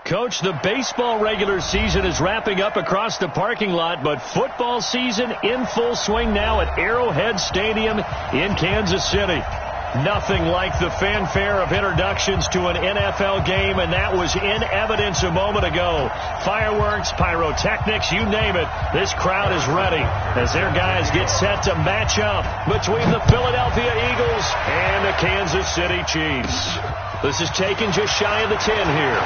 Coach, the baseball regular season is wrapping up across the parking lot, but football season in full swing now at Arrowhead Stadium in Kansas City. Nothing like the fanfare of introductions to an NFL game, and that was in evidence a moment ago. Fireworks, pyrotechnics, you name it. This crowd is ready as their guys get set to match up between the Philadelphia Eagles and the Kansas City Chiefs. This is taken just shy of the 10 here.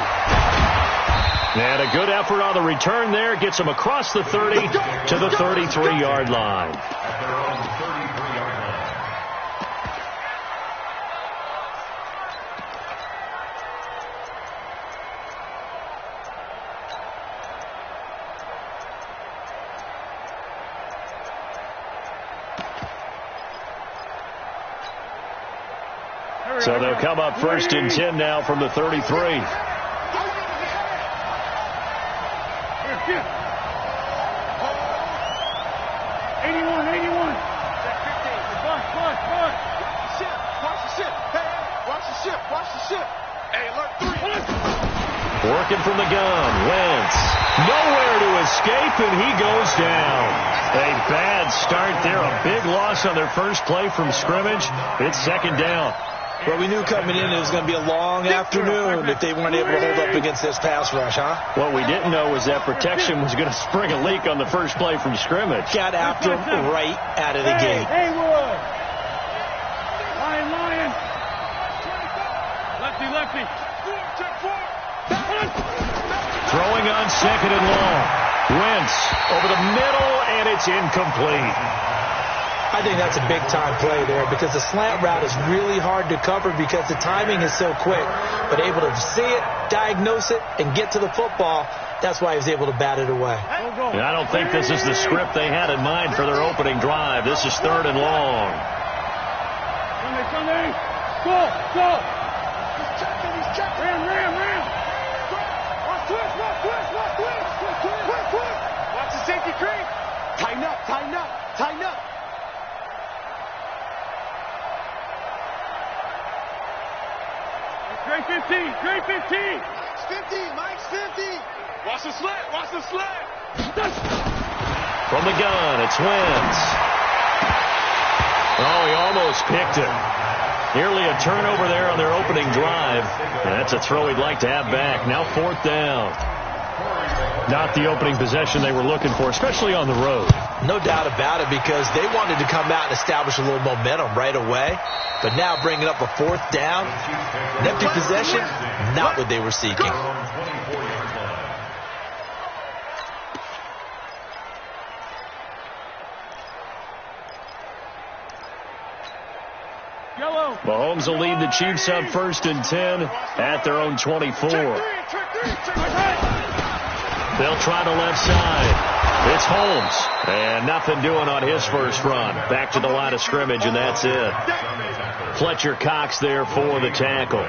And a good effort on the return there. Gets them across the 30 to the 33-yard line. So they'll come up 1st and 10 now from the 33. 81, 81. Watch the ship. Hey, alert 3. Working from the gun. Wentz. Nowhere to escape, and he goes down. A bad start there. A big loss on their first play from scrimmage. It's 2nd down. Well, we knew coming in it was going to be a long afternoon if they weren't able to hold up against this pass rush, huh? What we didn't know was that protection was going to spring a leak on the first play from scrimmage. Got after him right out of the gate. Haywood. Lion. Lefty. Throwing on 2nd and long. Wentz over the middle, and it's incomplete. I think that's a big-time play there because the slant route is really hard to cover because the timing is so quick. But able to see it, diagnose it, and get to the football, that's why he was able to bat it away. And I don't think this is the script they had in mind for their opening drive. This is 3rd and long. Sunday. Go. He's checking. Ram. Watch twist. Watch the safety creep. Tighten up. 15. It's 50. Mike's 50. Watch the slant. From the gun, it's Wentz. Oh, he almost picked it. Nearly a turnover there on their opening drive. And that's a throw he'd like to have back. Now 4th down. Not the opening possession they were looking for, especially on the road. No doubt about it because they wanted to come out and establish a little momentum right away. But now bringing up a 4th down, an empty possession, not what they were seeking. Mahomes will lead the Chiefs up 1st and 10 at their own 24. They'll try the left side. It's Holmes. And nothing doing on his first run. Back to the line of scrimmage, and that's it. Fletcher Cox there for the tackle.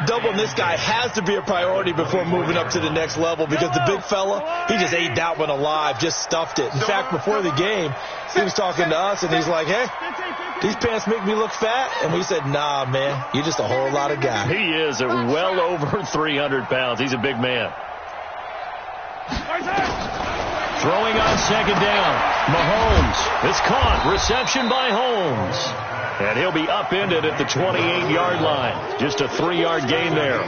Doubling this guy has to be a priority before moving up to the next level because the big fella, he just ate that one alive, just stuffed it. In fact, before the game, he was talking to us, and he's like, hey, these pants make me look fat. And we said, nah, man, you're just a whole lot of guy. He is at well over 300 pounds. He's a big man. Throwing on 2nd down. Mahomes is caught. Reception by Holmes. And he'll be upended at the 28-yard line. Just a 3-yard gain there.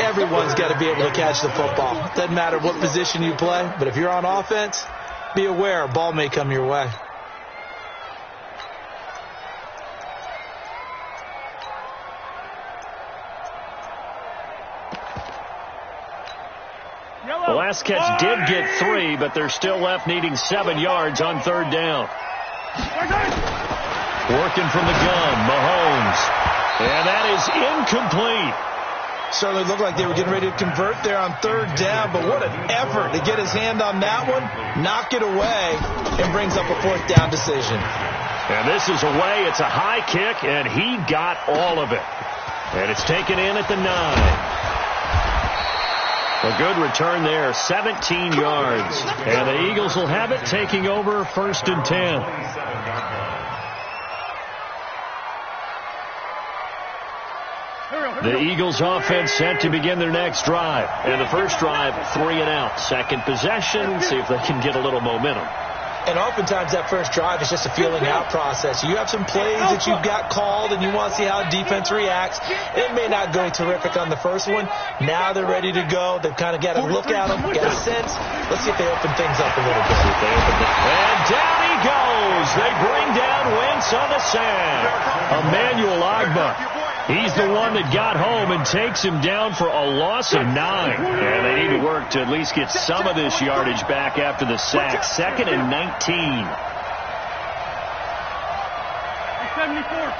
Everyone's got to be able to catch the football. Doesn't matter what position you play, but if you're on offense, be aware a ball may come your way. The last catch did get 3, but they're still left needing 7 yards on 3rd down. Working from the gun, Mahomes. And that is incomplete. Certainly looked like they were getting ready to convert there on 3rd down, but what an effort to get his hand on that one, knock it away, and brings up a 4th down decision. And this is away. It's a high kick, and he got all of it. And it's taken in at the 9. A good return there, 17 yards. And the Eagles will have it, taking over 1st and 10. The Eagles offense set to begin their next drive. And the first drive, 3 and out. Second possession, see if they can get a little momentum. And oftentimes that first drive is just a feeling out process. You have some plays that you've got called and you want to see how defense reacts. It may not go terrific on the first one. Now they're ready to go. They've kind of got to look at them, get a sense. Let's see if they open things up a little bit. And down he goes. They bring down Wentz on the sack. Emmanuel Ogbah. He's the one that got home and takes him down for a loss of 9. And they need to work to at least get some of this yardage back after the sack. 2nd and 19.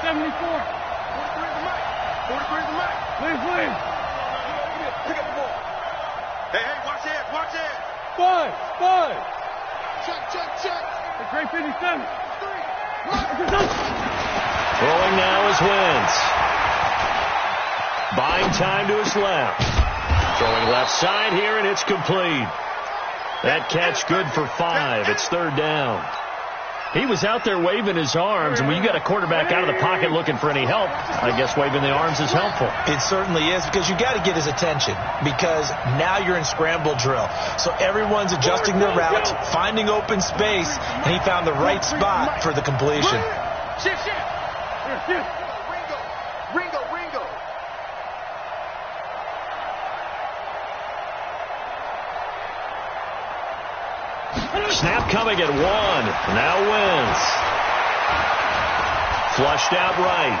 74. 43 at the mic. Please. Pick up the ball. Hey, watch it. 5. Check. The great 57. 3. Throwing now is Wentz. Buying time to his left. Throwing left side here, and it's complete. That catch good for 5. It's 3rd down. He was out there waving his arms, and when you got a quarterback out of the pocket looking for any help, I guess waving the arms is helpful. It certainly is, because you got to get his attention, because now you're in scramble drill. So everyone's adjusting their routes, finding open space, and he found the right spot for the completion. Shift. Ringo. Snap coming at 1. Now Wentz. Flushed out right.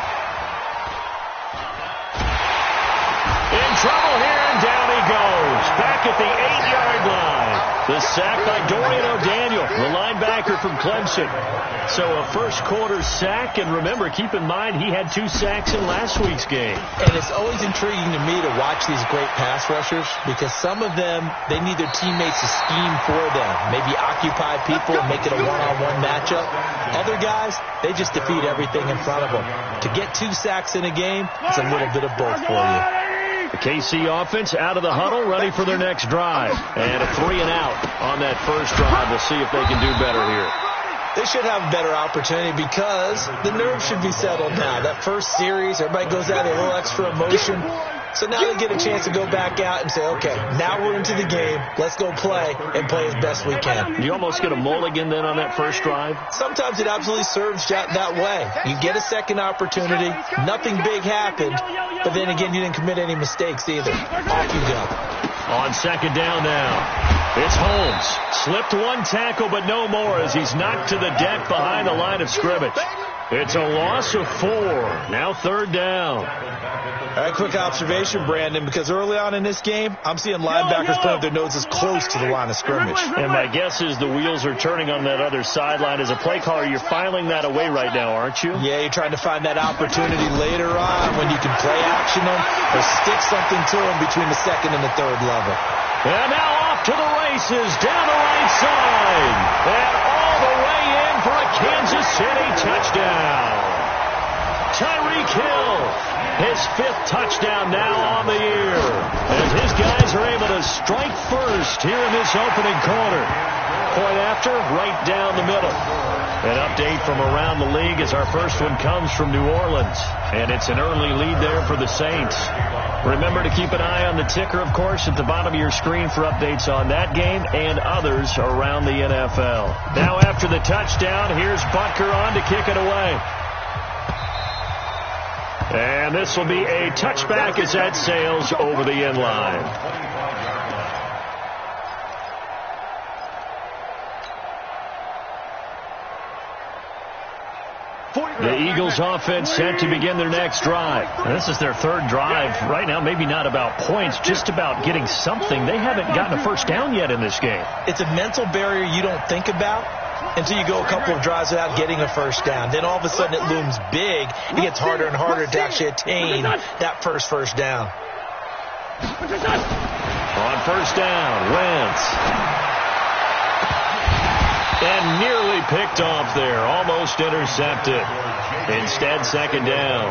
In trouble here, and down he goes. Back at the 8-yard line. The sack by Dorian O'Daniel, the linebacker from Clemson. So a first-quarter sack, and remember, keep in mind, he had 2 sacks in last week's game. And it's always intriguing to me to watch these great pass rushers, because some of them, they need their teammates to scheme for them. Maybe occupy people and make it a one-on-one matchup. Other guys, they just defeat everything in front of them. To get 2 sacks in a game, it's a little bit of both for you. The KC offense out of the huddle, ready for their next drive. And a 3 and out on that first drive. We'll see if they can do better here. They should have a better opportunity, because the nerves should be settled now. That first series, everybody goes out a little extra emotion. So now they get a chance to go back out and say, okay, now we're into the game. Let's go play and play as best we can. You almost get a mulligan then on that first drive? Sometimes it absolutely serves that way. You get a second opportunity. Nothing big happened. But then again, you didn't commit any mistakes either. Off you go. On 2nd down now. It's Holmes. Slipped 1 tackle, but no more, as he's knocked to the deck behind the line of scrimmage. It's a loss of 4. Now 3rd down. All right, quick observation, Brandon, because early on in this game, I'm seeing linebackers putting their noses close to the line of scrimmage. And my guess is the wheels are turning on that other sideline. As a play caller, you're filing that away right now, aren't you? Yeah, you're trying to find that opportunity later on when you can play action them or stick something to them between the 2nd and the 3rd level. And now off to the races down the right side. And all the way in for a Kansas City touchdown. Tyreek Hill, his 5th touchdown now on the year, as his guys are able to strike first here in this opening quarter. Point after, right down the middle. An update from around the league as our first one comes from New Orleans, and it's an early lead there for the Saints. Remember to keep an eye on the ticker, of course, at the bottom of your screen for updates on that game and others around the NFL. Now after the touchdown, here's Butker on to kick it away. And this will be a touchback as that sails over the end line. The Eagles offense set to begin their next drive. Now, this is their 3rd drive. Right now, maybe not about points, just about getting something. They haven't gotten a first down yet in this game. It's a mental barrier you don't think about until you go a couple of drives without getting a first down. Then all of a sudden it looms big. It gets harder and harder to actually attain that first down. On first down, Wentz. And nearly picked off there. Almost intercepted. Instead, 2nd down.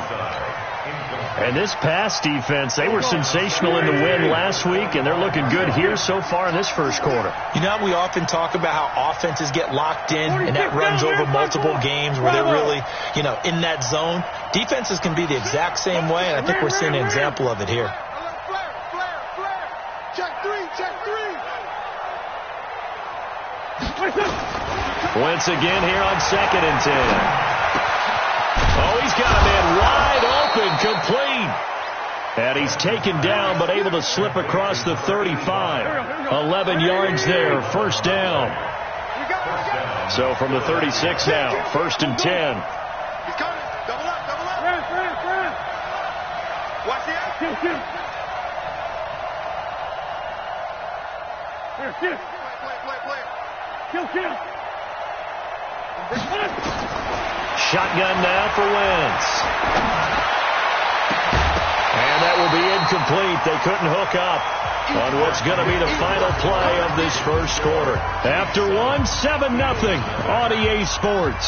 And this pass defense, they were sensational in the win last week, and they're looking good here so far in this first quarter. You know, we often talk about how offenses get locked in, and that runs over multiple games where they're really, you know, in that zone. Defenses can be the exact same way, and I think we're seeing an example of it here. Once again here on 2nd and 10. Oh, he's got a man wide open, complete. And he's taken down, but able to slip across the 35. 11 yards there, first down. So from the 36 now, 1st and 10. He's coming. Double up, double up. Watch the action. Kill. Play. Kill. Shotgun now for Wentz. And that will be incomplete. They couldn't hook up on what's going to be the final play of this first quarter. After 7-0 on EA Sports.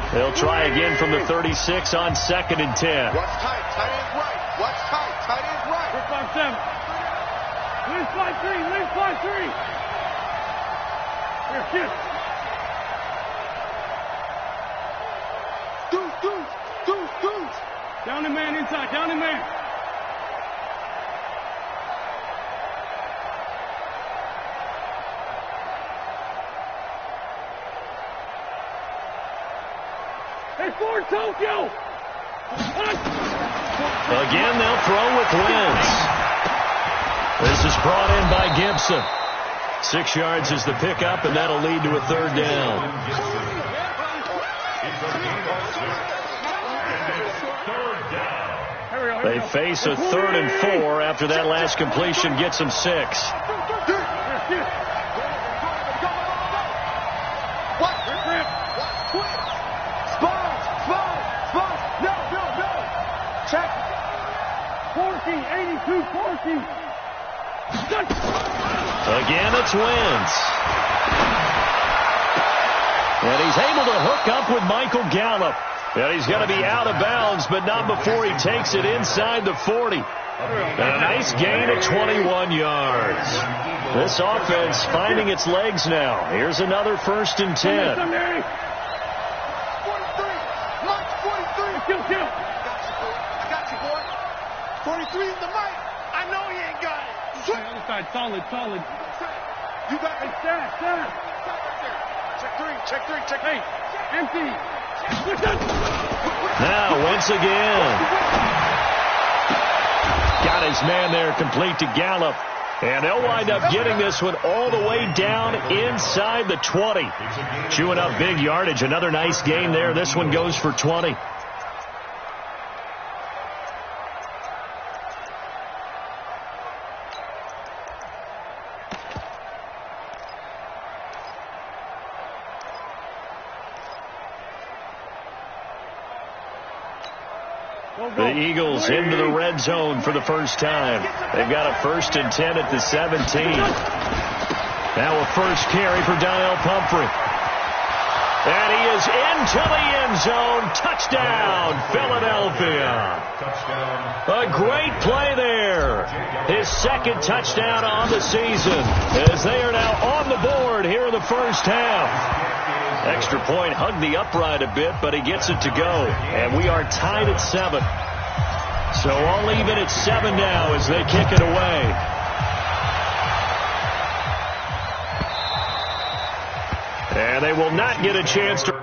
They'll try again from the 36 on 2nd and 10. Watch tight. Tight end's right. Watch tight. Tight end's right. 5-7. Leave 5-3. Leave 5-3. Here, shoot. Deuce. Down the man inside. Down the man. Hey, Ford, Tokyo. Again, they'll throw with Wentz. This is brought in by Gibson. 6 yards is the pickup, and that'll lead to a 3rd down. They face a 3rd and 4 after that last completion gets them 6. Check. 82-14. Again, it's Wentz. And he's able to hook up with Michael Gallup. And he's going to be out of bounds, but not before he takes it inside the 40. And a nice gain of 21 yards. This offense finding its legs now. Here's another 1st and 10. 43. Mike, 43. Kill. I got you, boy. 43 is the mic. I know he ain't got it. The other side, solid. You got Hey, it. Sarah. Check three. Hey, empty. Now, Wentz again. Got his man there complete to Gallup. And they'll wind up getting this one all the way down inside the 20. Chewing up big yardage. Another nice gain there. This one goes for 20. The Eagles into the red zone for the first time. They've got a 1st and 10 at the 17. Now a first carry for Donnell Pumphrey. And he is into the end zone. Touchdown, Philadelphia. A great play there. His 2nd touchdown on the season as they are now on the board here in the first half. Extra point hugged the upright a bit, but he gets it to go. And we are tied at 7. So all even at 7 now as they kick it away. And they will not get a chance to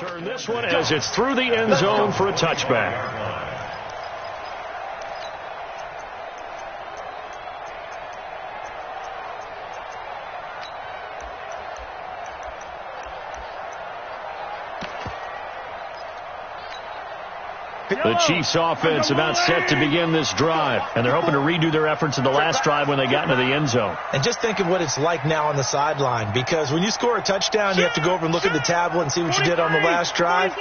return this one as it's through the end zone for a touchback. The Chiefs offense about set to begin this drive, and they're hoping to redo their efforts in the last drive when they got into the end zone. And just think of what it's like now on the sideline, because when you score a touchdown, you have to go over and look at the tablet and see what you did on the last drive.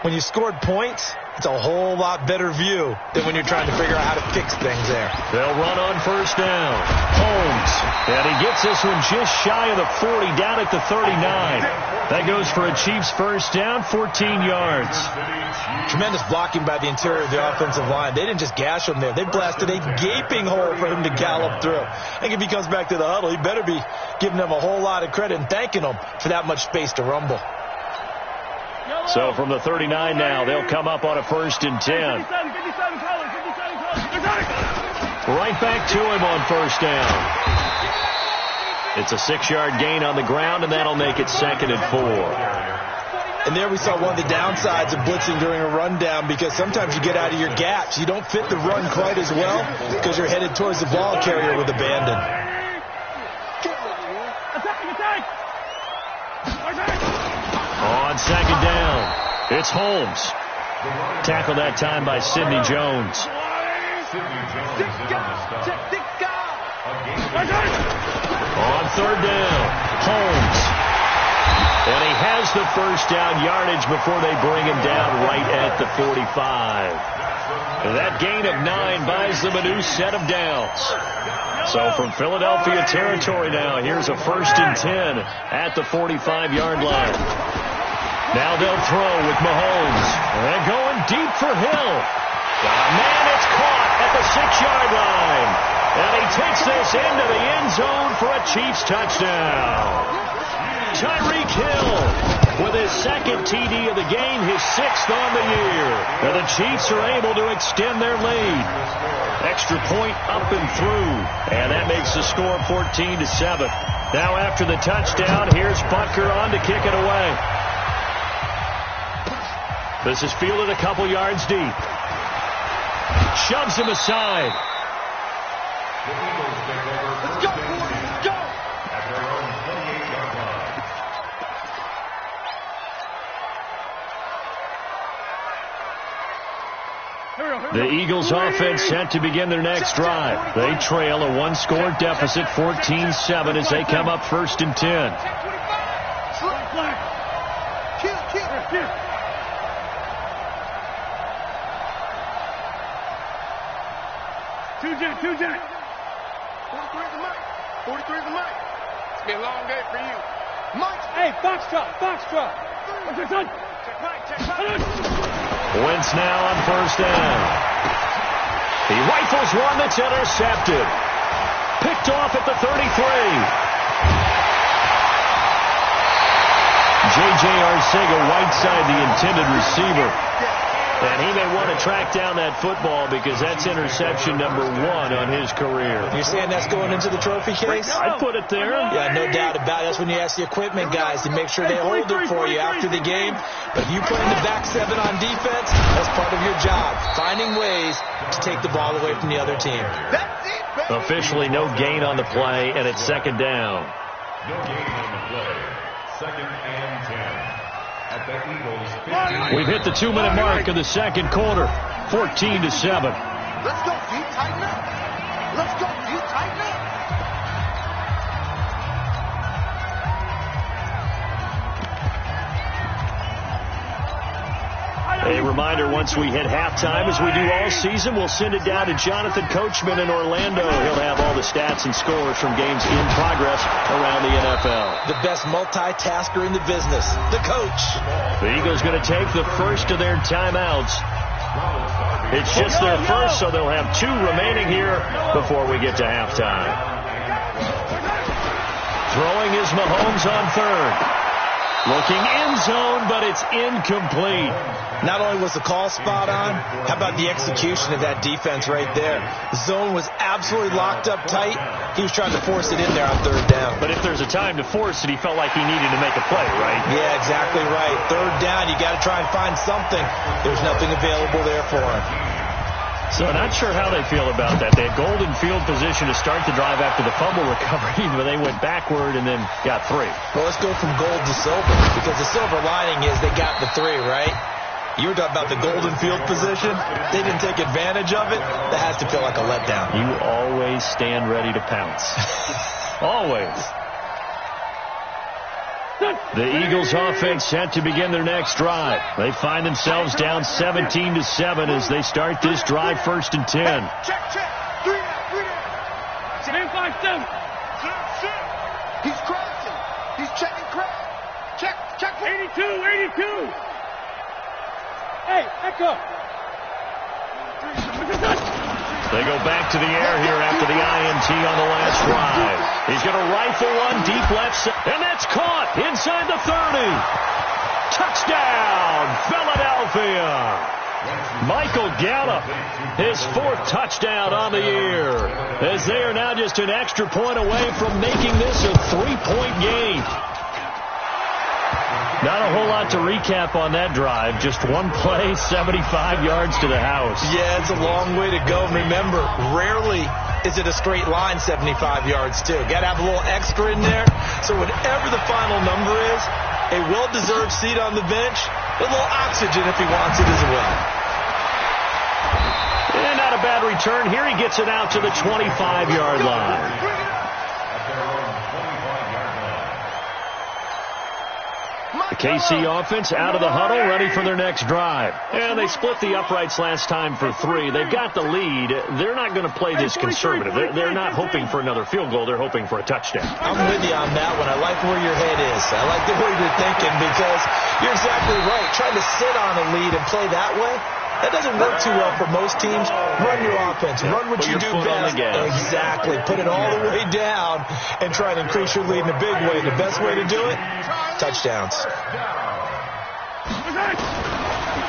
When you scored points, it's a whole lot better view than when you're trying to figure out how to fix things there. They'll run on first down. Holmes, and he gets this one just shy of the 40, down at the 39. That goes for a Chiefs first down, 14 yards. Tremendous blocking by the interior of the offensive line. They didn't just gash him there. They blasted a gaping hole for him to gallop through. I think if he comes back to the huddle, he better be giving them a whole lot of credit and thanking them for that much space to rumble. So from the 39 now, they'll come up on a 1st and 10. Right back to him on first down. It's a 6-yard gain on the ground, and that'll make it 2nd and 4. And there we saw one of the downsides of blitzing during a rundown, because sometimes you get out of your gaps. You don't fit the run quite as well because you're headed towards the ball carrier with abandon. On 2nd down, it's Holmes. Tackled that time by Sidney Jones. On 3rd down, Holmes. And he has the first down yardage before they bring him down right at the 45. That gain of 9 buys them a new set of downs. So from Philadelphia territory now, here's a 1st and 10 at the 45-yard line. Now they'll throw with Mahomes. And going deep for Hill. Man, it's caught at the 6-yard line. And he takes this into the end zone for a Chiefs touchdown. Tyreek Hill with his 2nd TD of the game, his 6th on the year. And the Chiefs are able to extend their lead. Extra point up and through. And that makes the score 14-7. Now after the touchdown, here's Butker on to kick it away. This is fielded a couple yards deep. Shoves him aside. Let's go, boys. Let's go. The Eagles offense set to begin their next drive. They trail a 1-score deficit, 14-7, as they come up 1st and 10. Two Jack. 43 is the mic. 43 is the mic. It's been a long day for you. Mike. Hey, Foxtrot. What's your son? Check Mike. Wentz now on first down. He rifles one that's intercepted. Picked off at the 33. J.J. Arcega-Whiteside, the intended receiver. And he may want to track down that football because that's interception number 1 on his career. You're saying that's going into the trophy case? I'd put it there. Yeah, no doubt about it. That's when you ask the equipment guys to make sure they hold it for you after the game. But if you play in the back 7 on defense, that's part of your job. Finding ways to take the ball away from the other team. Officially no gain on the play, and it's 2nd down. No gain on the play. 2nd and 10. At the Eagles. We've hit the 2-minute mark of the 2nd quarter, 14-7. Let's go, D. Tighten up. Let's go, D. Tighten up. A reminder, once we hit halftime, as we do all season, we'll send it down to Jonathan Coachman in Orlando. He'll have all the stats and scores from games in progress around the NFL. The best multitasker in the business, the coach. The Eagles going to take the first of their timeouts. It's just their first, so they'll have 2 remaining here before we get to halftime. Throwing is Mahomes on 3rd. Looking end zone, but it's incomplete. Not only was the call spot on, how about the execution of that defense right there? The zone was absolutely locked up tight. He was trying to force it in there on 3rd down. But if there's a time to force it, he felt like he needed to make a play, right? Yeah, exactly right. Third down, you got to try and find something. There's nothing available there for him. So not sure how they feel about that. They had golden field position to start the drive after the fumble recovery, but they went backward and then got 3. Well, let's go from gold to silver, because the silver lining is they got the 3, right? You were talking about the golden field position. They didn't take advantage of it. That has to feel like a letdown. You always stand ready to pounce. Always. The Eagles offense set to begin their next drive. They find themselves down 17-7 as they start this drive 1st and 10. Check. 3 down. 10-5-7. He's crossing. He's checking crowd. Check. 82. Hey, echo. They go back to the air here after the INT on the last drive. He's going to rifle one deep left side, and that's caught inside the 30. Touchdown, Philadelphia. Michael Gallup, his 4th touchdown on the year, as they are now just an extra point away from making this a 3-point game. Not a whole lot to recap on that drive. Just one play, 75 yards to the house. Yeah, it's a long way to go. Remember, rarely is it a straight line 75 yards, too. Got to have a little extra in there. So whatever the final number is, a well-deserved seat on the bench, a little oxygen if he wants it as well. And not a bad return. Here he gets it out to the 25-yard line. The KC offense out of the huddle, ready for their next drive. And they split the uprights last time for 3. They've got the lead. They're not going to play this conservative. They're not hoping for another field goal. They're hoping for a touchdown. I'm with you on that one. I like where your head is. I like the way you're thinking, because you're exactly right. Trying to sit on a lead and play that way, that doesn't work too well for most teams. Run your offense. Run what you do best. Exactly. Put it all the way down and try to increase your lead in a big way. The best way to do it, touchdowns.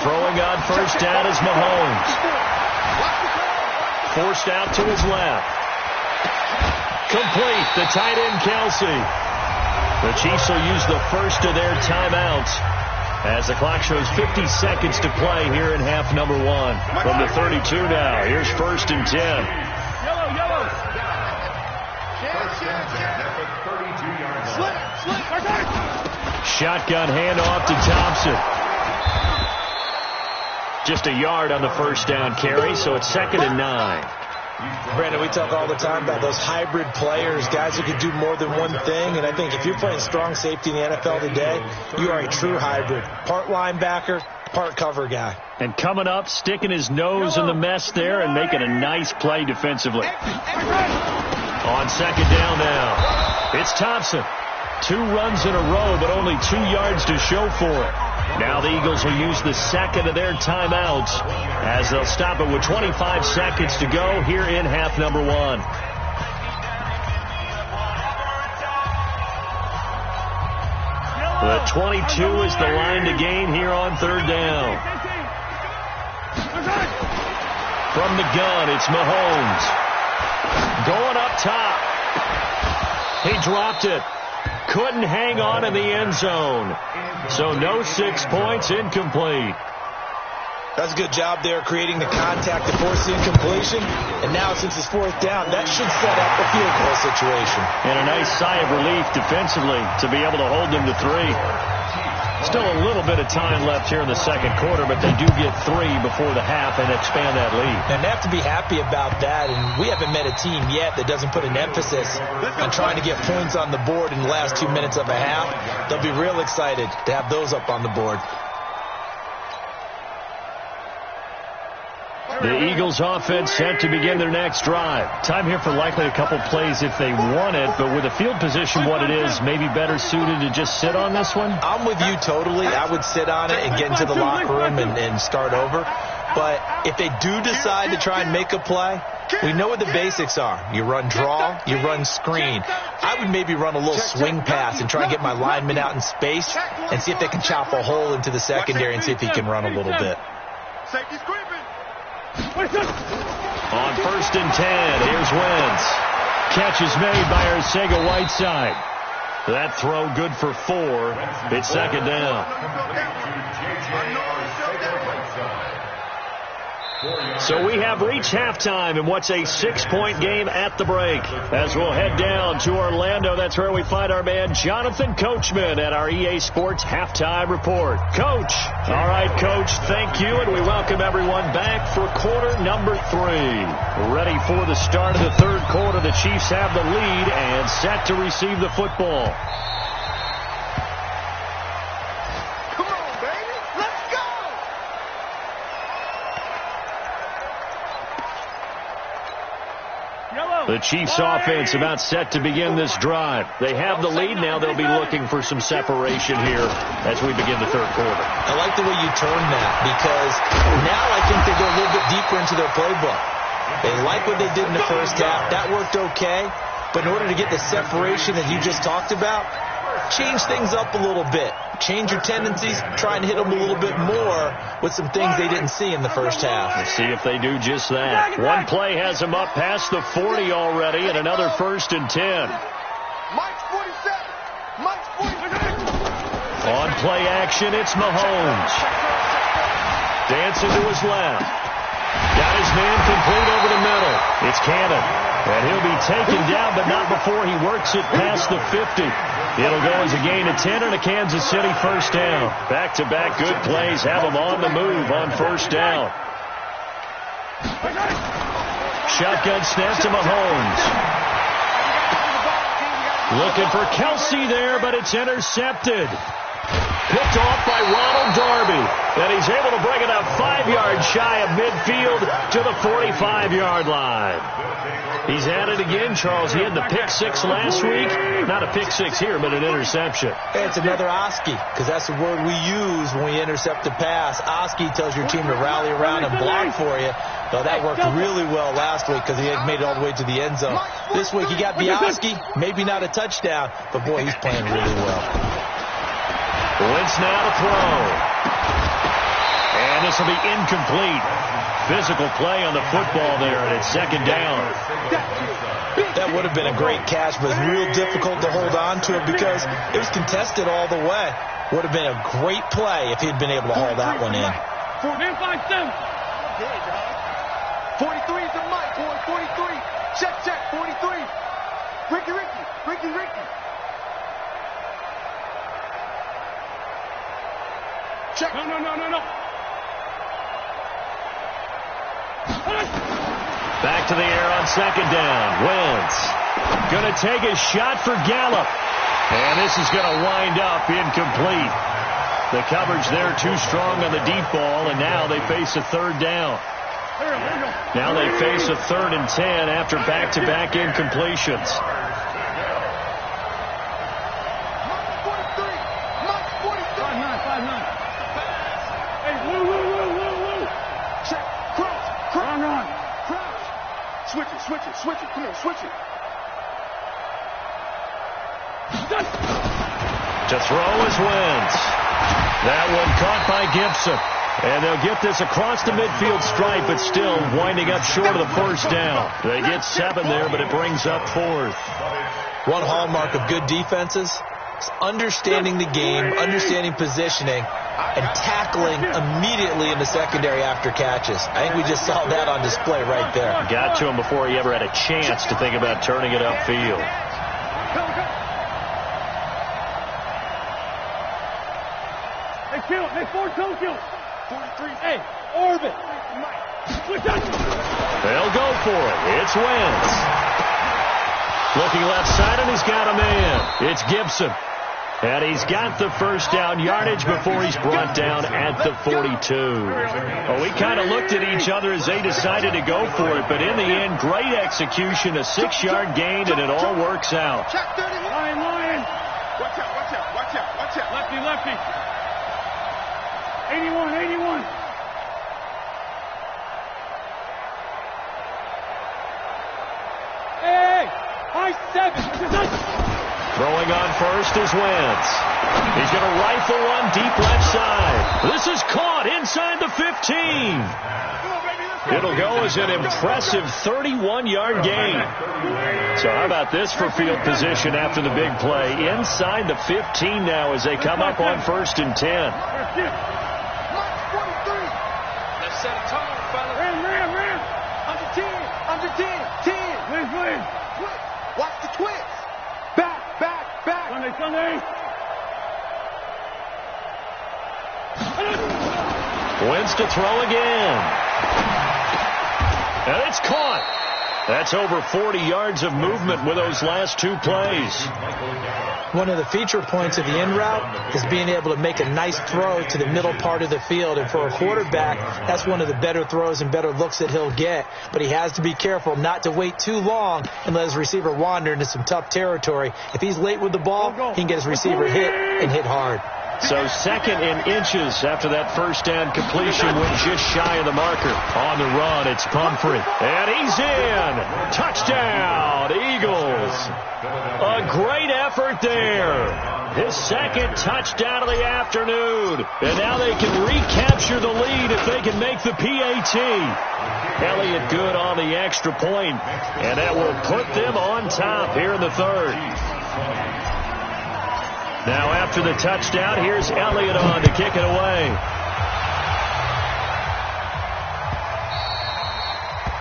Throwing on first down is Mahomes. Forced out to his left. Complete. The tight end, Kelsey. The Chiefs will use the first of their timeouts as the clock shows 50 seconds to play here in half number 1. From the 32 now, here's 1st and 10. Yellow. Shotgun handoff to Thompson. Just a yard on the first down carry, so it's 2nd and 9. Brandon, we talk all the time about those hybrid players, guys who can do more than one thing. And I think if you're playing strong safety in the NFL today, you are a true hybrid. Part linebacker, part cover guy. And coming up, sticking his nose in the mess there and making a nice play defensively. On 2nd down now, it's Thompson. 2 runs in a row, but only 2 yards to show for it. Now the Eagles will use the second of their timeouts as they'll stop it with 25 seconds to go here in half number 1. The 22 is the line to gain here on 3rd down. From the gun, it's Mahomes. Going up top. He dropped it. Couldn't hang on in the end zone. So no 6 points, incomplete. That's a good job there creating the contact to force the incompletion. And now since it's 4th down, that should set up a field goal situation. And a nice sigh of relief defensively to be able to hold them to 3. Still a little bit of time left here in the second quarter, but they do get 3 before the half and expand that lead. And they have to be happy about that, and we haven't met a team yet that doesn't put an emphasis on trying to get points on the board in the last 2 minutes of a half. They'll be real excited to have those up on the board. The Eagles offense set to begin their next drive. Time here for likely a couple plays if they want it, but with the field position what it is, maybe better suited to just sit on this one? I'm with you totally. I would sit on it and get into the locker room and start over. But if they do decide to try and make a play, we know what the basics are. You run draw, you run screen. I would maybe run a little swing pass and try and get my lineman out in space and see if they can chop a hole into the secondary and see if he can run a little bit. Safety's creeping. On 1st and 10, here's Wentz. Catch is made by Arcega-Whiteside. That throw good for 4. It's second down. So we have reached halftime in what's a 6-point game at the break. As we'll head down to Orlando, that's where we find our man Jonathan Coachman at our EA Sports Halftime Report. Coach. All right, Coach, thank you, and we welcome everyone back for quarter number 3. Ready for the start of the third quarter. The Chiefs have the lead and set to receive the football. The Chiefs offense about set to begin this drive. They have the lead. Now they'll be looking for some separation here as we begin the third quarter. I like the way you turn that, because now I think they go a little bit deeper into their playbook. They like what they did in the first half. That worked okay. But in order to get the separation that you just talked about, change things up a little bit. Change your tendencies. Try and hit them a little bit more with some things they didn't see in the first half. Let's see if they do just that. One play has them up past the 40 already, and another 1st and 10. Mike's 47. Mike's 47. On play action, it's Mahomes. Dancing to his left. Got his man complete over the middle. It's Cannon. And he'll be taken down, but not before he works it past the 50. It'll go as a gain of 10 and a Kansas City first down. Back-to-back good plays have them on the move on first down. Shotgun snap to Mahomes. Looking for Kelsey there, but it's intercepted. Picked off by Ronald Darby. And he's able to bring it up 5 yards shy of midfield to the 45-yard line. He's at it again, Charles. He had the pick 6 last week. Not a pick 6 here, but an interception. Hey, it's another Oski, because that's the word we use when we intercept a pass. Oski tells your team to rally around and block for you. Well, that worked really well last week because he had made it all the way to the end zone. This week he got Bioski, maybe not a touchdown, but boy, he's playing really well. Wentz now to throw. And this will be incomplete. Physical play on the football there, and it's second down. That would have been a great catch, but it's real difficult to hold on to it because it was contested all the way. Would have been a great play if he'd been able to haul that one in. 43 is the Mike, boy. 43. Check, 43. Ricky. Check. No. Back to the air on second down. Wentz going to take a shot for Gallup. And this is going to wind up incomplete. The coverage there too strong on the deep ball, and now they face a third down. Now they face a 3rd and 10 after back-to-back incompletions. Switch it. Come on, switch it. To throw is Wentz. That one caught by Gibson. And they'll get this across the midfield stripe, but still winding up short of the first down. They get 7 there, but it brings up 4th. One hallmark of good defenses is understanding the game, understanding positioning, and tackling immediately in the secondary after catches. I think we just saw that on display right there. Got to him before he ever had a chance to think about turning it upfield. Hey, kill. Hey, Ford, don't kill. 43. Hey, orbit. They'll go for it. It's Wentz. Looking left side, and he's got a man. It's Gibson. And he's got the first down yardage before he's brought down at the 42. Well, we kind of looked at each other as they decided to go for it, but in the end, great execution, a 6-yard gain, and it all works out. Lion. Watch out. Lefty. 81. Hey, high 7. Throwing on first is Wentz. He's going to rifle one deep left side. This is caught inside the 15. It'll go as an impressive 31-yard gain. So how about this for field position after the big play? Inside the 15 now as they come up on 1st and 10. Let's set a tone, fellas. Ram. Under 10. 10. Please. Watch the twist. Back. Sunday. Wins to throw again. And it's caught. That's over 40 yards of movement with those last 2 plays. One of the feature points of the in route is being able to make a nice throw to the middle part of the field. And for a quarterback, that's one of the better throws and better looks that he'll get. But he has to be careful not to wait too long and let his receiver wander into some tough territory. If he's late with the ball, he can get his receiver hit and hit hard. So 2nd and inches after that first down completion, went just shy of the marker. On the run, it's Pumphrey. And he's in. Touchdown, Eagles. A great effort there. His 2nd touchdown of the afternoon. And now they can recapture the lead if they can make the PAT. Elliott good on the extra point, and that will put them on top here in the 3rd. Now after the touchdown, here's Elliott on to kick it away.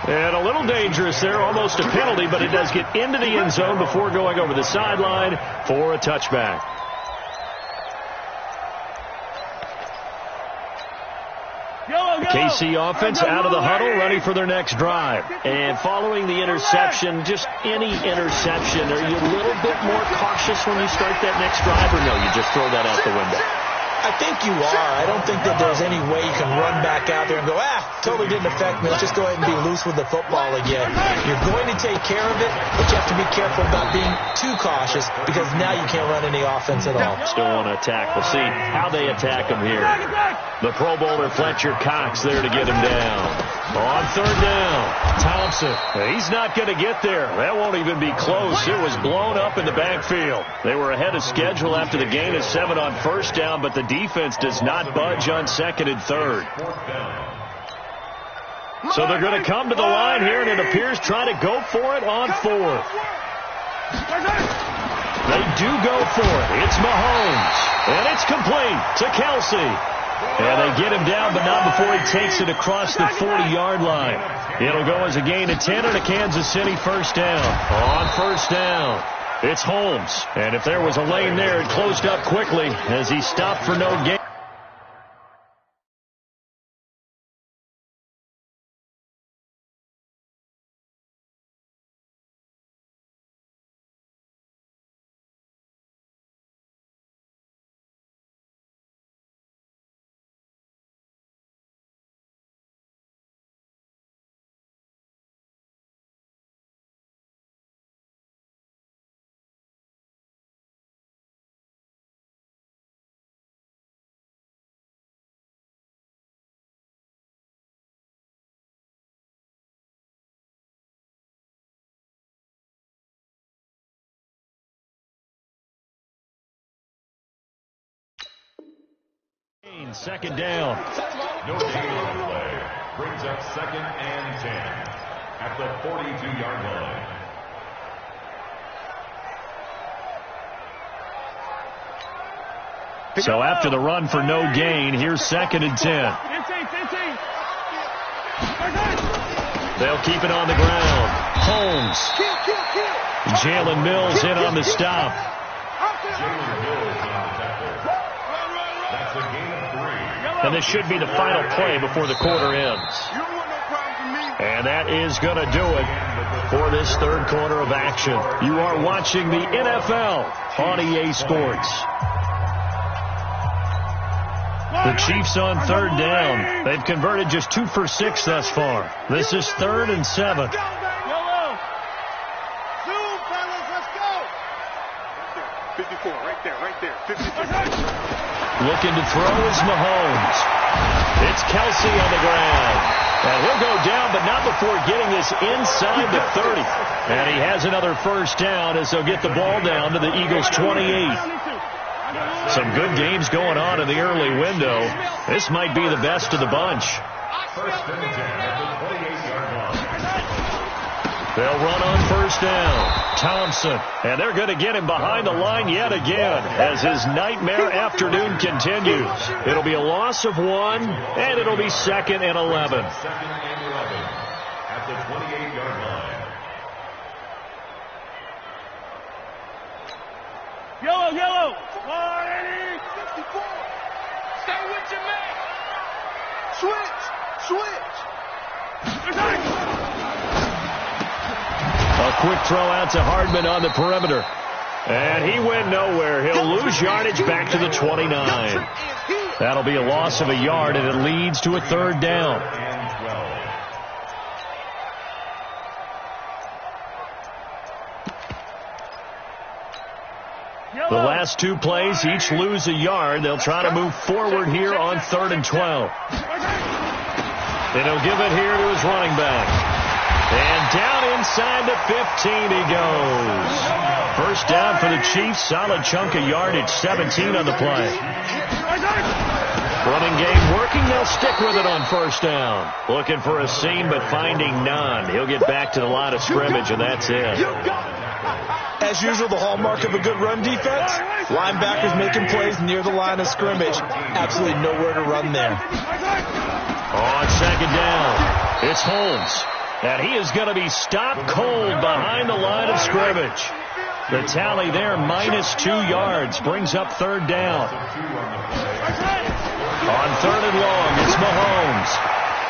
And a little dangerous there, almost a penalty, but it does get into the end zone before going over the sideline for a touchback. KC offense out of the huddle, ready for their next drive. And following the interception, just any interception, are you a little bit more cautious when you start that next drive, or no, you just throw that out the window? I think you are. I don't think that there's any way you can run back out there and go, totally didn't affect me. Let's just go ahead and be loose with the football again. You're going to take care of it, but you have to be careful about being too cautious because now you can't run any offense at all. Still want to attack. We'll see how they attack him here. The Pro Bowler Fletcher Cox there to get him down. On 3rd down, Thompson. He's not going to get there. That won't even be close. It was blown up in the backfield. They were ahead of schedule after the gain of 7 on 1st down, but the defense does not budge on 2nd and 3rd. So they're going to come to the line here, and it appears try to go for it on 4th. They do go for it. It's Mahomes, and it's complete to Kelsey. And they get him down, but not before he takes it across the 40-yard line. It'll go as a gain of 10 and a Kansas City 1st down. On 1st down, it's Holmes. And if there was a lane there, it closed up quickly as he stopped for no gain. Second down. No gain on the play. Brings up 2nd and 10 at the 42-yard line. So after the run for no gain, here's 2nd and 10. They'll keep it on the ground. Holmes. Jalen Mills in on the stop. Jalen Mills on the tackle. That's a gain of 3. And this should be the final play before the quarter ends. And that is going to do it for this 3rd quarter of action. You are watching the NFL on EA Sports. The Chiefs on 3rd down. They've converted just 2 for 6 thus far. This is 3rd and 7. Right there. 54. Looking to throw is Mahomes. It's Kelsey on the ground. And he'll go down, but not before getting this inside the 30. And he has another 1st down as they'll get the ball down to the Eagles' 28. Some good games going on in the early window. This might be the best of the bunch. First and 10 at the 28-yard line. They'll run on first down. Thompson. And they're going to get him behind the line yet again as his nightmare afternoon continues. It'll be a loss of 1, and it'll be 2nd and 11. 2nd and 11 at the 28-yard line. Yellow, yellow. 54. Stay with your man. Switch. A quick throw out to Hardman on the perimeter. And he went nowhere. He'll lose yardage back to the 29. That'll be a loss of a yard, and it leads to a 3rd down. And 12. The last 2 plays each lose a yard. They'll try to move forward here on 3rd and 12. And he'll give it here to his running back. And down inside the 15 he goes. First down for the Chiefs. Solid chunk of yardage. 17 on the play. Running game working. They'll stick with it on first down. Looking for a seam, but finding none. He'll get back to the line of scrimmage, and that's it. As usual, the hallmark of a good run defense, linebackers making plays near the line of scrimmage. Absolutely nowhere to run there. On second down, it's Holmes. And he is going to be stopped cold behind the line of scrimmage. The tally there, -2 yards, brings up 3rd down. On 3rd and long, it's Mahomes.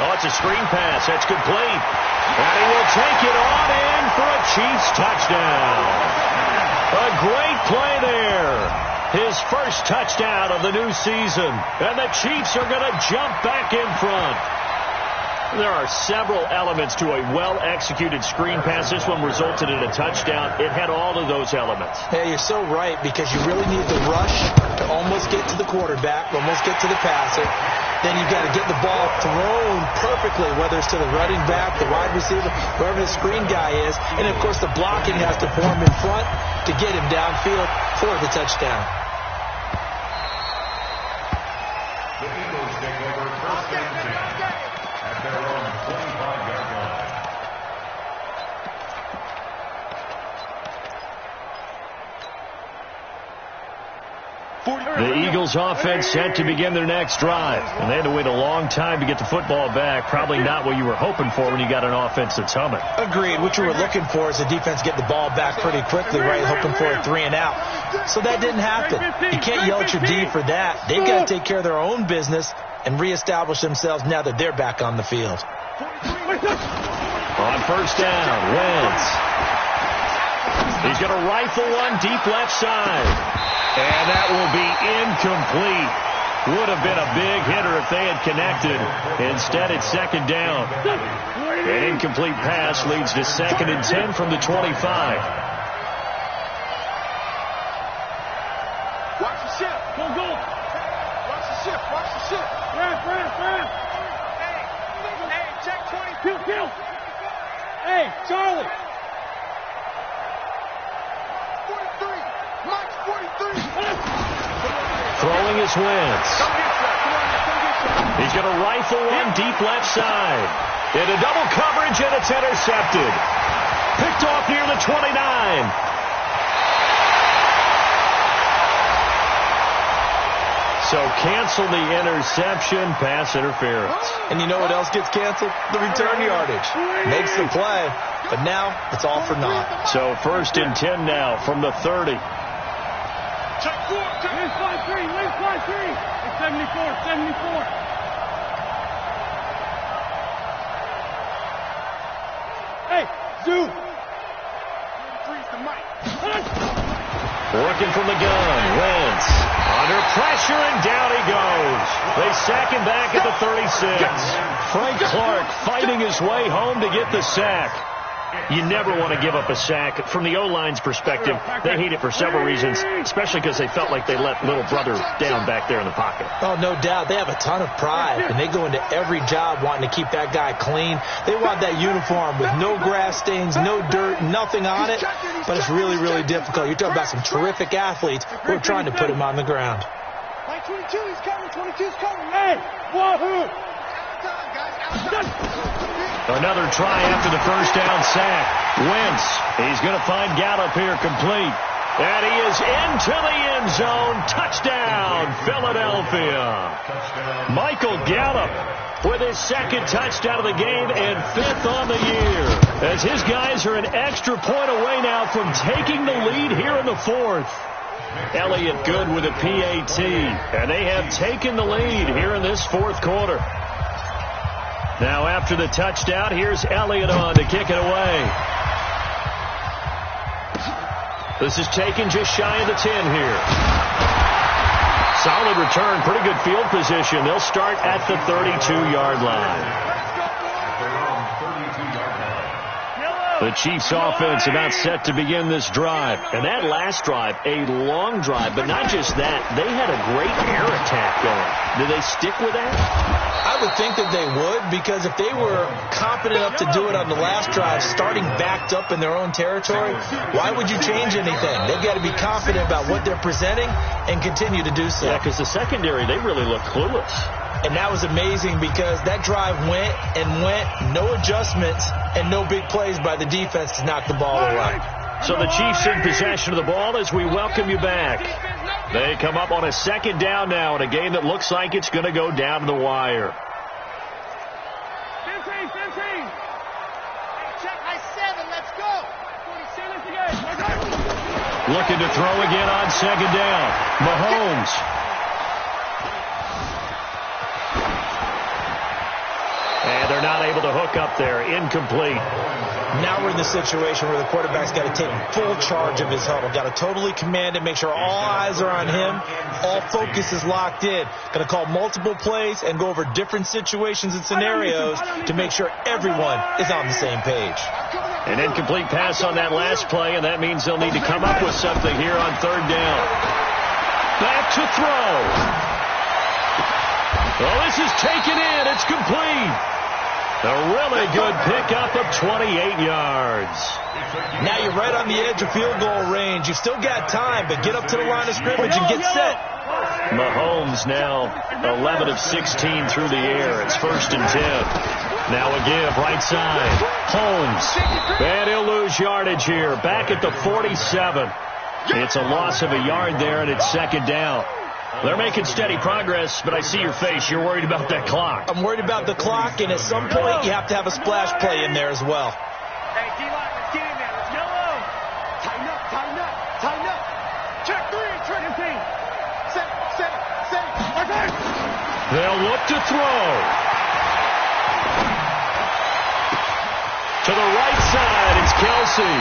Oh, it's a screen pass. That's complete. And he will take it on in for a Chiefs touchdown. A great play there. His first touchdown of the new season. And the Chiefs are going to jump back in front. There are several elements to a well-executed screen pass. This one resulted in a touchdown. It had all of those elements. Hey, you're so right, because you really need the rush to almost get to the quarterback, almost get to the passer. Then you've got to get the ball thrown perfectly, whether it's to the running back, the wide receiver, whoever the screen guy is. And, of course, the blocking has to form in front to get him downfield for the touchdown. The Eagles take over first and 10 at their own 25-yard line. The Eagles offense set to begin their next drive. And they had to wait a long time to get the football back. Probably not what you were hoping for when you got an offense that's humming. Agreed. What you were looking for is the defense get the ball back pretty quickly, right? Hoping for a 3 and out. So that didn't happen. You can't yell at your D for that. They've got to take care of their own business and reestablish themselves now that they're back on the field. On first down, Wentz. He's going to rifle one deep left side. And that will be incomplete. Would have been a big hitter if they had connected. Instead, it's second down. An incomplete pass leads to 2nd and 10 from the 25. Watch the ship. Go, go. Watch the ship. Watch the ship. Ramp. Hey, check 20. Kill. Hey, Charlie. 43. Mike's 43. Throwing his Wentz. He's going to rifle one deep left side. Into double coverage, and it's intercepted. Picked off near the 29. So cancel the interception, pass interference. And you know what else gets canceled? The return yardage. Makes the play, but now it's all for naught. So 1st and 10 now from the 30. Check 4. Win 5-3. It's 74. Hey, Zoo. 43's the Mike. Working from the gun, Wentz. Under pressure, and down he goes. They sack him back at the 36. Frank Clark fighting his way home to get the sack. You never want to give up a sack. From the O-line's perspective, they hate it for several reasons, especially because they felt like they let little brother down back there in the pocket. Oh, no doubt. They have a ton of pride, and they go into every job wanting to keep that guy clean. They want that uniform with no grass stains, no dirt, nothing on it, but it's really, really difficult. You're talking about some terrific athletes who are trying to put him on the ground. 22, he's coming. 22's coming. Hey, wahoo! Another try after the first down sack. Wentz, he's going to find Gallup here complete. And he is into the end zone. Touchdown, Philadelphia. Michael Gallup with his second touchdown of the game and 5th on the year. As his guys are an extra point away now from taking the lead here in the 4th. Elliott Good with a PAT. And they have taken the lead here in this 4th quarter. Now after the touchdown, here's Elliott on to kick it away. This is taken just shy of the 10 here. Solid return, pretty good field position. They'll start at the 32-yard line. The Chiefs offense about set to begin this drive. And that last drive, a long drive, but not just that. They had a great air attack going. Do they stick with that? I would think that they would, because if they were confident enough to do it on the last drive, starting backed up in their own territory, why would you change anything? They've got to be confident about what they're presenting and continue to do so. Yeah, because the secondary, they really look clueless. And that was amazing because that drive went and went, no adjustments, and no big plays by the defense to knock the ball away. So the Chiefs in possession of the ball as we welcome you back. They come up on a second down now in a game that looks like it's going to go down to the wire. 15. Check my 7. Let's go. 47 again. Looking to throw again on second down. Mahomes. And they're not able to hook up there. Incomplete. Now we're in the situation where the quarterback's got to take full charge of his huddle. Got to totally command it, make sure all eyes are on him. All focus is locked in. Going to call multiple plays and go over different situations and scenarios to make sure everyone is on the same page. An incomplete pass on that last play, and that means they'll need to come up with something here on third down. Back to throw. Oh, this is taken in. It's complete. A really good pickup of 28 yards. Now you're right on the edge of field goal range. You've still got time, but get up to the line of scrimmage and get set. Mahomes now 11 of 16 through the air. It's 1st and 10. Now a give right side. Holmes. And he'll lose yardage here. Back at the 47. It's a loss of a yard there, and it's second down. They're making steady progress, but I see your face. You're worried about that clock. I'm worried about the clock, and at some point you have to have a splash play in there as well. Hey, D-line, let's get in there. Let's yellow. Tighten up. Check 3, check 15. Set. They'll look to throw. To the right side, it's Kelsey.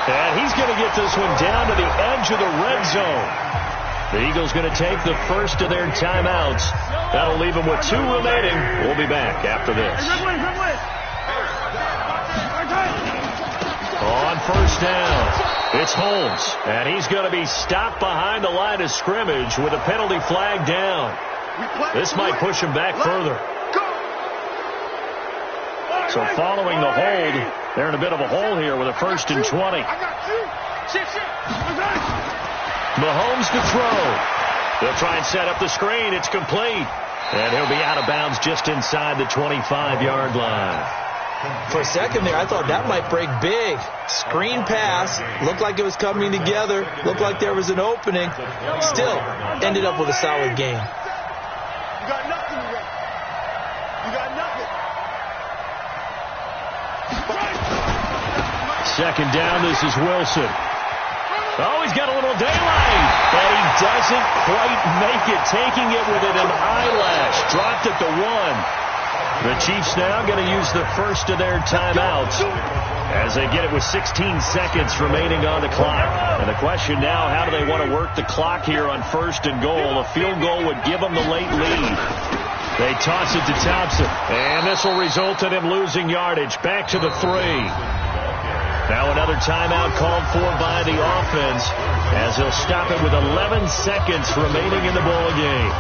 And he's going to get this one down to the edge of the red zone. The Eagles going to take the first of their timeouts. That'll leave them with 2 remaining. We'll be back after this. On first down, it's Holmes. And he's going to be stopped behind the line of scrimmage with a penalty flag down. This might push him back further. So following the hold, they're in a bit of a hole here with a 1st and 20. Mahomes to throw. They'll try and set up the screen. It's complete. And he'll be out of bounds just inside the 25-yard line. For a second there, I thought that might break big. Screen pass. Looked like it was coming together. Looked like there was an opening. Still, ended up with a solid game. You got nothing, You got nothing. Second down, this is Wilson. Oh, he's got a little daylight. But he doesn't quite make it. Taking it with an eyelash. Dropped at the 1. The Chiefs now going to use the first of their timeouts as they get it with 16 seconds remaining on the clock. And the question now, how do they want to work the clock here on 1st and goal? A field goal would give them the late lead. They toss it to Thompson. And this will result in him losing yardage. Back to the 3. Now another timeout called for by the offense as he'll stop it with 11 seconds remaining in the ball game.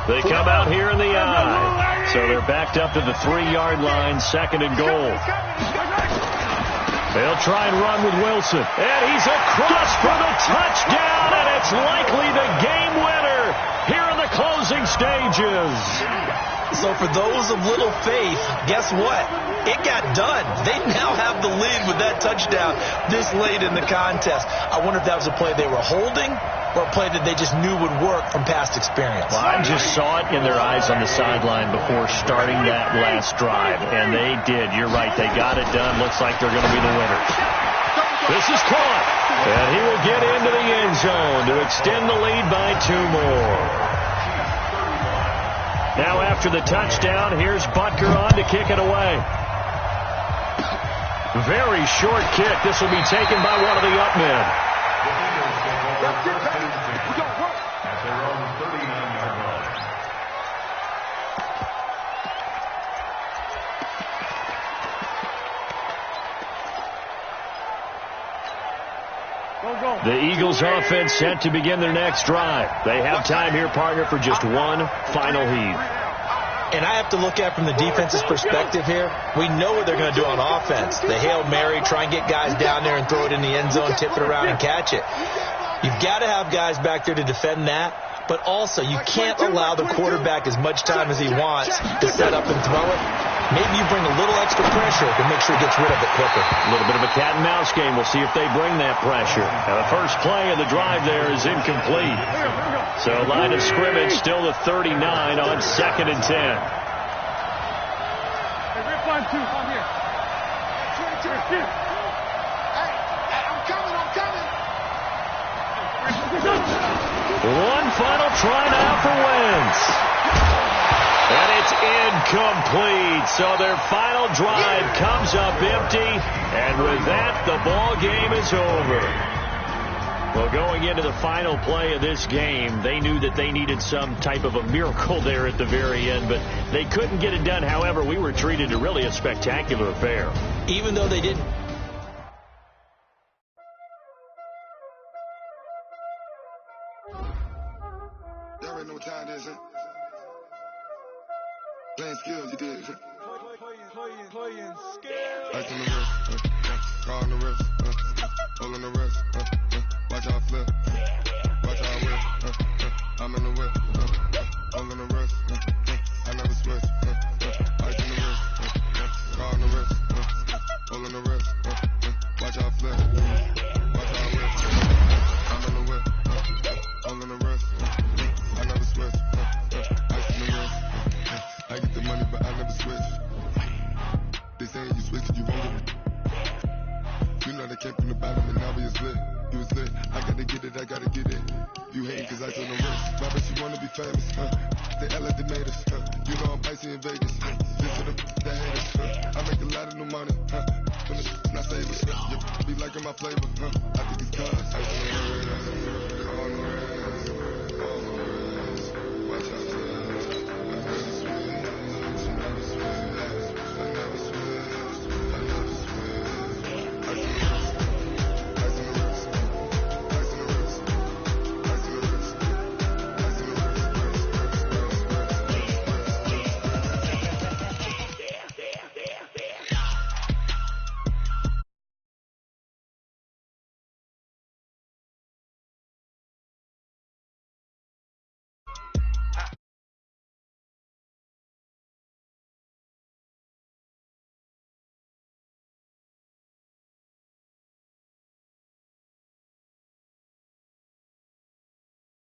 They come out here in the eye. So they're backed up to the 3-yard line, 2nd and goal. They'll try and run with Wilson. And he's across for the touchdown, and it's likely the game winner here in the closing stages. So for those of little faith, guess what? It got done. They now have the lead with that touchdown this late in the contest. I wonder if that was a play they were holding or a play that they just knew would work from past experience. Well, I just saw it in their eyes on the sideline before starting that last drive, and they did. You're right. They got it done. Looks like they're going to be the winners. This is caught, and he will get into the end zone to extend the lead by 2 more. Now after the touchdown, here's Butker on to kick it away. Very short kick. This will be taken by one of the up men. At their own 39-yard line. The Eagles offense set to begin their next drive. They have time here, partner, for just one final heave. And I have to look at from the defense's perspective here. We know what they're going to do on offense. The Hail Mary, try and get guys down there and throw it in the end zone, tip it around and catch it. You've got to have guys back there to defend that, but also you can't allow the quarterback as much time as he wants to set up and throw it. Maybe you bring a little extra pressure to make sure he gets rid of it quicker. A little bit of a cat and mouse game. We'll see if they bring that pressure. Now the first play of the drive there is incomplete. So line of scrimmage still the 39 on 2nd and 10. Hey, rip line 2, come here. I'm coming. One final try now for Wentz. And it's incomplete. So their final drive comes up empty. And with that, the ball game is over. Well, going into the final play of this game, they knew that they needed some type of a miracle there at the very end, but they couldn't get it done. However, we were treated to really a spectacular affair. Even though they didn't. Y'all already know what time it is, huh? Playing skills, you did. Playing skills. Ice on the wrist, car on the wrist, hole on the wrist, watch how I flip, watch how I whip, I'm in the whip, hole on the wrist, I never switch, ice on the wrist, car on the wrist, hole on the wrist, watch how I flip, watch how I whip, I'm in the whip, hole on the wrist, I never switch, ice on the wrist, I get the money but I never switch. They saying you switch and you won't get it. You know they came from the bottom and now we is lit. You was lit. I gotta get it, I gotta get it. You hating cause I told them wrist. Why bet you wanna be famous, They elevated, You know I'm icy in Vegas, This to the haters, I make a lot of new money, When it's not savers, be liking my flavor, I think it's cause.